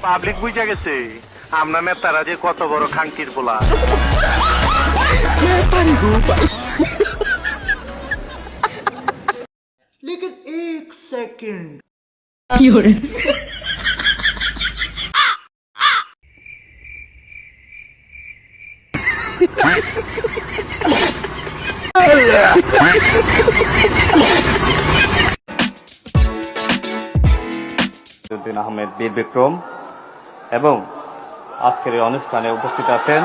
Public বুঝা গেছে আমরা নেতারা যে কত বড় খাঙ্কির পোলা। लेकिन एक सेकंड উদ্দিন আহমেদ বীর বিক্রম এবং আজকের এই অনুষ্ঠানে উপস্থিত আছেন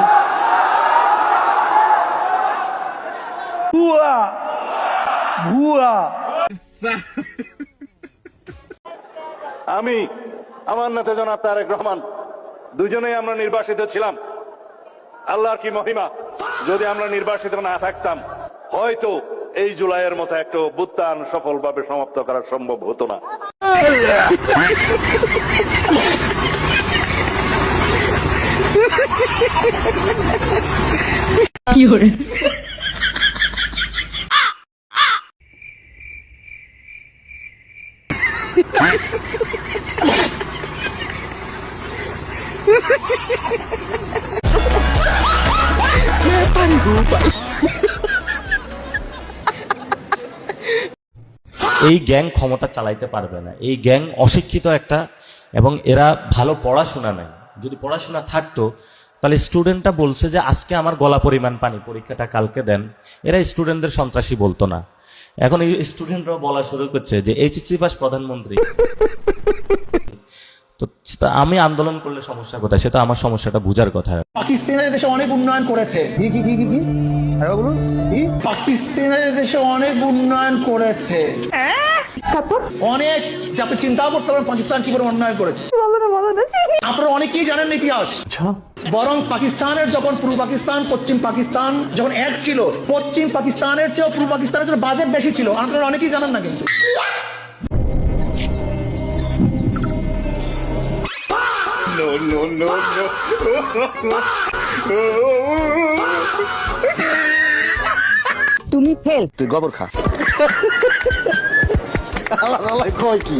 আমি আমার নেতা জনাব তারেক রহমান দুজনেই আমরা নির্বাসিত ছিলাম। আল্লাহর কি মহিমা, যদি আমরা নির্বাসিত না থাকতাম হয়তো এই জুলাইয়ের মতো একটা অভ্যুত্থান সফলভাবে সমাপ্ত করা সম্ভব হতো না। এই গ্যাং ক্ষমতা চালাইতে পারবে না। এই গ্যাং অশিক্ষিত একটা, এবং এরা ভালো পড়াশোনা নাই। যদি পড়াশোনা থাকতো তাহলে স্টুডেন্টটা বলছে যে আজকে আমার গলা পরিমাণ পানি, পরীক্ষাটা কালকে দেন, এরা স্টুডেন্টদের সন্ত্রাসী বলতো না। এখন এই স্টুডেন্টরাও বলা শুরু করছে যে এইচএসসি পাস প্রধানমন্ত্রী। তো আমি আন্দোলন করলে সমস্যা কোথায়, সেটা আমার সমস্যাটা বুঝার কথা। পাকিস্তানের দেশে অনেক উন্নয়ন করেছে। পাকিস্তানের দেশে অনেক উন্নয়ন করেছে, অনেক, যে আপনি চিন্তাও করতে পারেন পাকিস্তান কি করে উন্নয়ন করেছে। আপনারা অনেকেই জানেন না ইতিহাস। বরং পাকিস্তানের যখন পূর্ব পাকিস্তান পশ্চিম পাকিস্তান যখন এক ছিল, পশ্চিম পাকিস্তানের চেয়ে পূর্ব পাকিস্তানের জন্য বাজেট বেশি ছিল। আপনারা অনেকেই জানেন না কিন্তু। তুমি ফেল। তুই গোবর খা। কয় কি?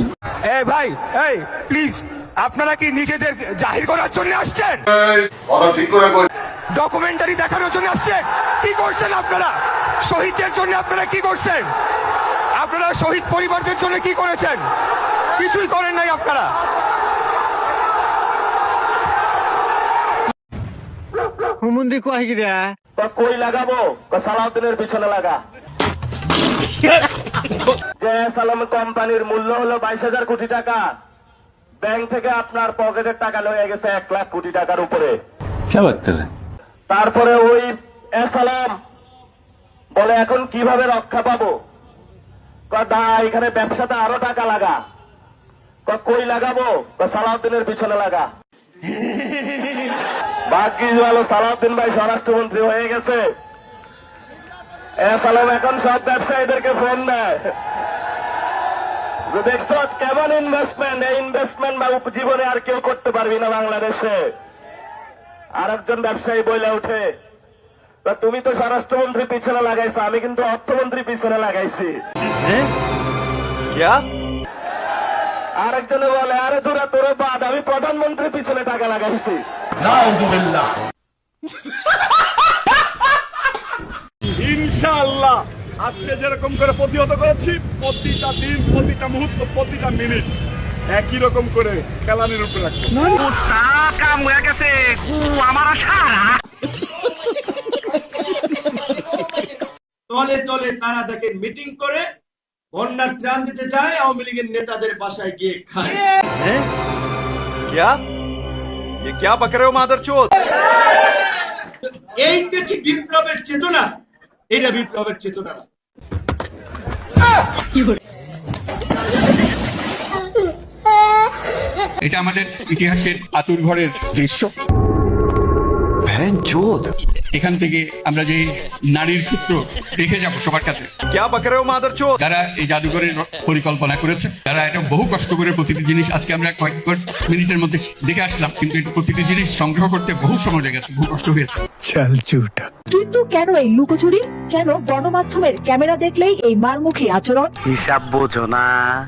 এই ভাই, এই প্লিজ, আপনারা কি নিজেদের জাহির করার জন্য আসছেন? ডকুমেন্টারি দেখানোর জন্য আসছেন? কি করছেন আপনারা? শহীদদের জন্য আপনারা কি করছেন? আপনারা শহীদ পরিবারদের জন্য কি করেছেন? কিছুই করেন নাই আপনারা। হুমুন্দি কয় গিরা কই লাগাবো? সালাউদ্দিনের পিছনে লাগা। সালাম কোম্পানির মূল্য হলো 22,000 কোটি টাকা। ব্যাংক থেকে আপনার পকেটের টাকা লয়ে গেছে 1 লাখ কোটি টাকার উপরে। তারপরে ওই সালাম বলে এখন কিভাবে রক্ষা পাবো? এখানে ব্যবসাতে আরো টাকা লাগা। কই লাগাবো? সালাউদ্দিনের পিছনে লাগা। বাকি ভালো, সালাউদ্দিন ভাই স্বরাষ্ট্রমন্ত্রী হয়ে গেছে। সালাম এখন সব ব্যবসায়ীদেরকে ফোন দেয়, দেখছ কেমন ইনভেস্টমেন্ট, এই ইনভেস্টমেন্ট বা জীবনে আর কেউ করতে পারবি না বাংলাদেশে। আর একজন ব্যবসায়ী বলে উঠে, তুমি তো স্বরাষ্ট্রমন্ত্রী পিছনে লাগাইছো, আমি কিন্তু অর্থমন্ত্রী পিছনে লাগাইছি। আর একজনে বলে, আরে দূরা তোর বাদ, আমি প্রধানমন্ত্রী পিছনে টাকা লাগাইছি। ইনশাআল্লাহ আজকে যেরকম করে প্রতিহত করেছি, প্রতিটা দিন, প্রতিটা মুহূর্ত, প্রতিটা মিনিট একই রকম করে খেলানির উপরে রাখছি। তলে তলে তারা দেখে মিটিং করে বন্যার ত্রাণ দিতে যায়, আওয়ামী লীগের নেতাদের বাসায় গিয়ে খায়। क्या बक रहे हो मादरचोद? এইটা কি বিপ্লবের চেতনা? এটা বিপ্লবের চেতনা না। এটা আমাদের ইতিহাসের আতুর ঘরের দৃশ্য। এখান থেকে আমরা যে নারীর ক্ষেত্র দেখে যাব সবার কাছে। क्या बक रहे हो मादरचोद? যারা এই জাদুঘরের পরিকল্পনা করেছে, যারা এটা বহু কষ্ট করে প্রতিটি জিনিস, আজকে আমরা কয়েক মিনিটের মধ্যে দেখে আসলাম, কিন্তু প্রতিটি জিনিস সংগ্রহ করতে বহু সময় লেগেছে, বহু কষ্ট হয়েছে। কিন্তু কেন এই লুকোচুরি? কেন গণমাধ্যমের ক্যামেরা দেখলেই এই মারমুখী আচরণ?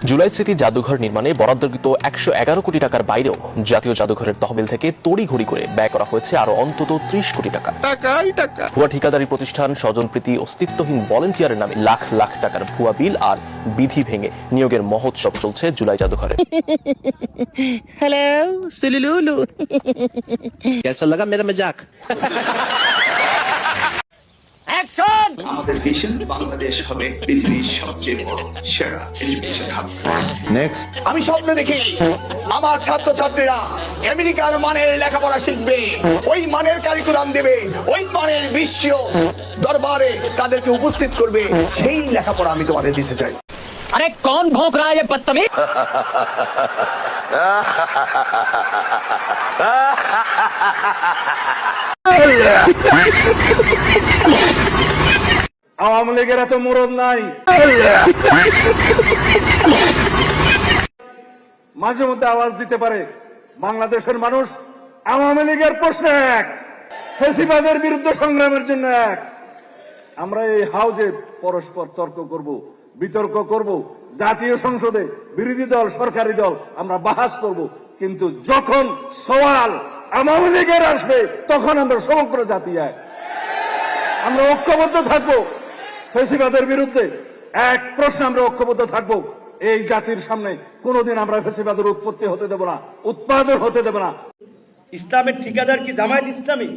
জুলাই স্মৃতি জাদুঘর নির্মাণে বরাদ্দকৃত 111 কোটি টাকার বাইরেও জাতীয় জাদুঘরের তহবিল থেকে তড়িঘড়ি করে ব্যয় করা হয়েছে আরো অন্তত 30 কোটি টাকা। ভুয়া ঠিকাদারি প্রতিষ্ঠান স্বজনপ্রীতি অস্তিত্বহীন ভলেন্টিয়ারের নামে লাখ লাখ টাকার ভুয়া বিল আর বিধি ভেঙে নিয়োগের মহোৎসব চলছে জুলাই জাদুঘরে। হ্যালো সুলুলুলু। কেসা লাগা মেরা মজাক? আমাদের ভিশন বাংলাদেশ হবে পৃথিবীর সবচেয়ে বড় সেরা এডুকেশন হাব। নেক্সট। আমি স্বপ্ন দেখি আমার ছাত্রছাত্রীরা আমেরিকার মানের লেখাপড়া শিখবে, ওই মানের কারিকুলাম দেবে, ওই মানের বিশ্ব দরবারে তাদেরকে উপস্থিত করবে। সেই লেখাপড়া আমি তোমাদের দিতে চাই। আরে কোন ভোঁক রা হ্যায় বদতমিজ? আওয়ামী লীগের এত মুরদ নাই, মাঝে মধ্যে আওয়াজ দিতে পারে। বাংলাদেশের মানুষ আওয়ামী লীগের প্রশ্নে এক, ফেসিবাদের বিরুদ্ধে সংগ্রামের জন্য এক। আমরা এই হাউজে পরস্পর তর্ক করব, বিতর্ক করব, জাতীয় সংসদে বিরোধী দল সরকারি দল আমরা বাহাস করব, কিন্তু যখন সওয়াল আওয়ামী লীগের আসবে তখন আমরা সমগ্র জাতি এক। আমরা ঐক্যবদ্ধ থাকবো ফেসিবাদের বিরুদ্ধে। এক প্রশ্নে আমরা ঐক্যবদ্ধ থাকবো, এই জাতির সামনে কোনোদিন আমরা ফেসিবাদের উৎপত্তি হতে দেব না, উৎপাদন হতে দেব না। ইসলামের ঠিকাদার কি জামায়াত ইসলামী?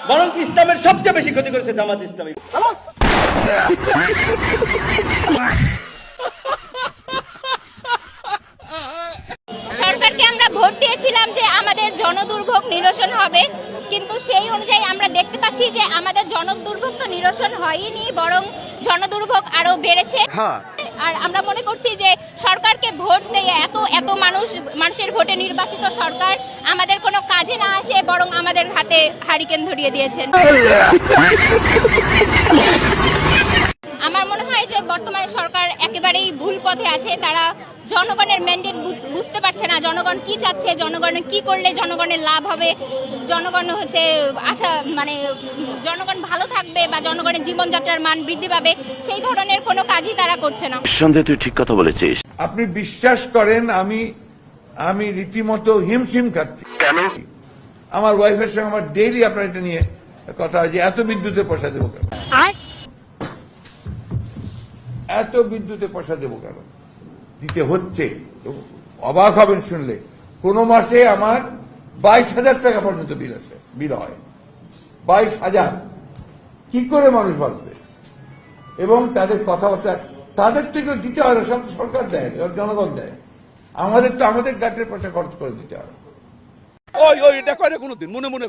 বরং ইসলামের সবচেয়ে বেশি ক্ষতি করেছে জামায়াত ইসলামী। সরকারকে আমরা ভোট দিয়েছিলাম যে আমাদের জনদুর্ভোগ নিরসন হবে, কিন্তু সেই অনুযায়ী আমরা দেখতে পাচ্ছি যে আমাদের জনদুর্ভোগ তো নিরসন হয়নি, বরং জনদুর্ভোগ আরো বেড়েছে। আর আমরা মনে করছি যে সরকারকে ভোট দিয়ে এত মানুষের ভোটে নির্বাচিত সরকার আমাদের কোনো কাজে না আসে, বরং আমাদের হাতে হারিকেন ধরিয়ে দিয়েছেন। আমার মনে হয় যে বর্তমানে সরকার একেবারেই ভুল পথে আছে। তারা জনগণের ম্যান্ডেট বুঝতে পারছে না, জনগণ কি চাচ্ছে, জনগণ কি করলে জনগণের লাভ হবে, জনগণ জনগণ ভালো থাকবে বা জনগণের জীবনযাত্রার মান বৃদ্ধি পাবে, সেই ধরনের কোনো কাজই তারা করছে না। সন্দেহ, তুই ঠিক কথা বলেছিস। আপনি বিশ্বাস করেন আমি রীতিমতো হিমশিম খাচ্ছি। কেন? আমার ওয়াইফের সঙ্গে আমার ডেইলি আপনার এটা নিয়ে কথা হয় যে এত বিদ্যুতের পয়সা দেবো কেন, এত বিদ্যুতের পয়সা দেবো কেন, দিতে হচ্ছে। অবাক হবেন শুনলে, কোন মাসে আমার 22,000 টাকা পর্যন্ত বিল হয়। 22,000 কি করে মানুষ বাঁচবে? এবং তাদের কথাবার্তা তাদের থেকেও দিতে হয় না, সব সরকার দেয়, জনগণ দেয়। আমাদের তো আমাদের গাটের পয়সা খরচ করে দিতে হয়। ওই এটা করে কোনোদিন মনে মনে